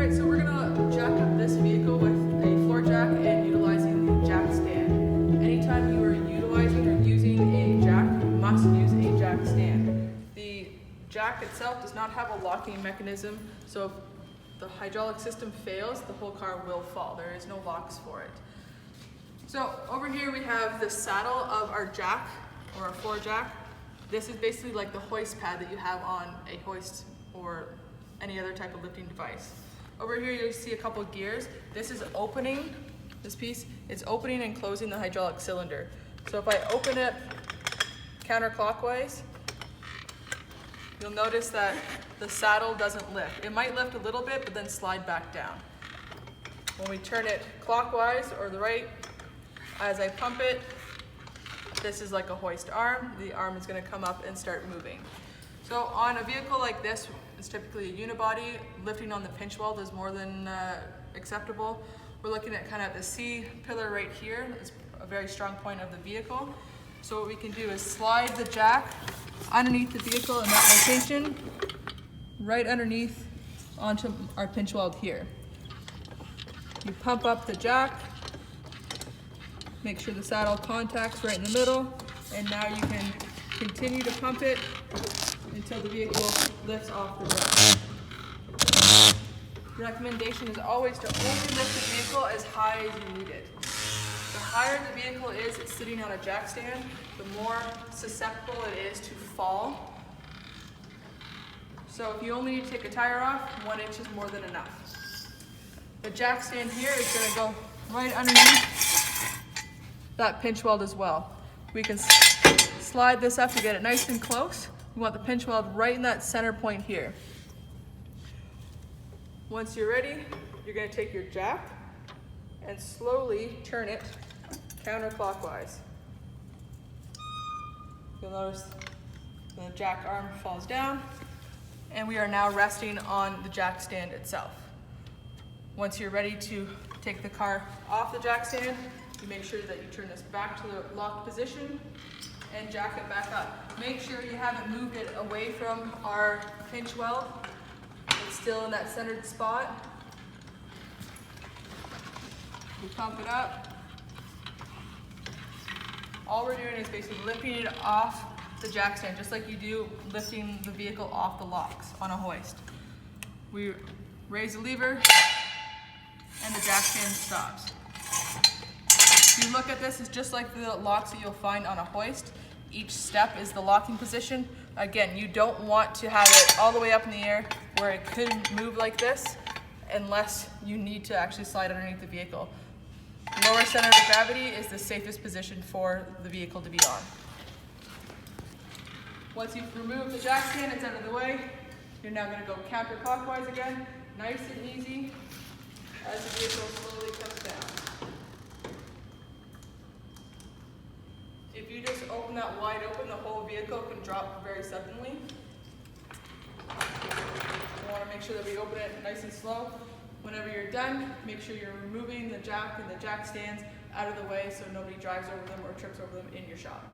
Alright, so we're going to jack up this vehicle with a floor jack and utilizing the jack stand. Anytime you are utilizing or using a jack, you must use a jack stand. The jack itself does not have a locking mechanism, so if the hydraulic system fails, the whole car will fall. There is no locks for it. So over here we have the saddle of our jack, or our floor jack. This is basically like the hoist pad that you have on a hoist or any other type of lifting device. Over here you'll see a couple gears. This is opening, this piece, it's opening and closing the hydraulic cylinder. So if I open it counterclockwise, you'll notice that the saddle doesn't lift. It might lift a little bit, but then slide back down. When we turn it clockwise or the right, as I pump it, this is like a hoist arm. The arm is going to come up and start moving. So on a vehicle like this, it's typically a unibody. Lifting on the pinch weld is more than acceptable. We're looking at kind of the C pillar right here. It's a very strong point of the vehicle. So what we can do is slide the jack underneath the vehicle in that location, right underneath onto our pinch weld here. You pump up the jack, make sure the saddle contacts right in the middle, and now you can continue to pump it until the vehicle lifts off the ground. The recommendation is always to only lift the vehicle as high as you need it. The higher the vehicle is sitting on a jack stand, the more susceptible it is to fall. So if you only need to take a tire off, 1 inch is more than enough. The jack stand here is going to go right underneath that pinch weld as well. We can slide this up to get it nice and close. We want the pinch weld right in that center point here. Once you're ready, you're going to take your jack and slowly turn it counterclockwise. You'll notice the jack arm falls down, and we are now resting on the jack stand itself. Once you're ready to take the car off the jack stand, you make sure that you turn this back to the locked position and jack it back up. Make sure you haven't moved it away from our pinch weld. It's still in that centered spot. We pump it up. All we're doing is basically lifting it off the jack stand, just like you do lifting the vehicle off the locks on a hoist. We raise the lever and the jack stand stops. If you look at this, it's just like the locks that you'll find on a hoist. Each step is the locking position. Again, you don't want to have it all the way up in the air where it could move like this unless you need to actually slide underneath the vehicle. Lower center of gravity is the safest position for the vehicle to be on. Once you've removed the jack stand, it's out of the way. You're now going to go counterclockwise again, nice and easy, as the vehicle slowly comes down. If you just open that wide open, the whole vehicle can drop very suddenly. We want to make sure that we open it nice and slow. Whenever you're done, make sure you're removing the jack and the jack stands out of the way so nobody drives over them or trips over them in your shop.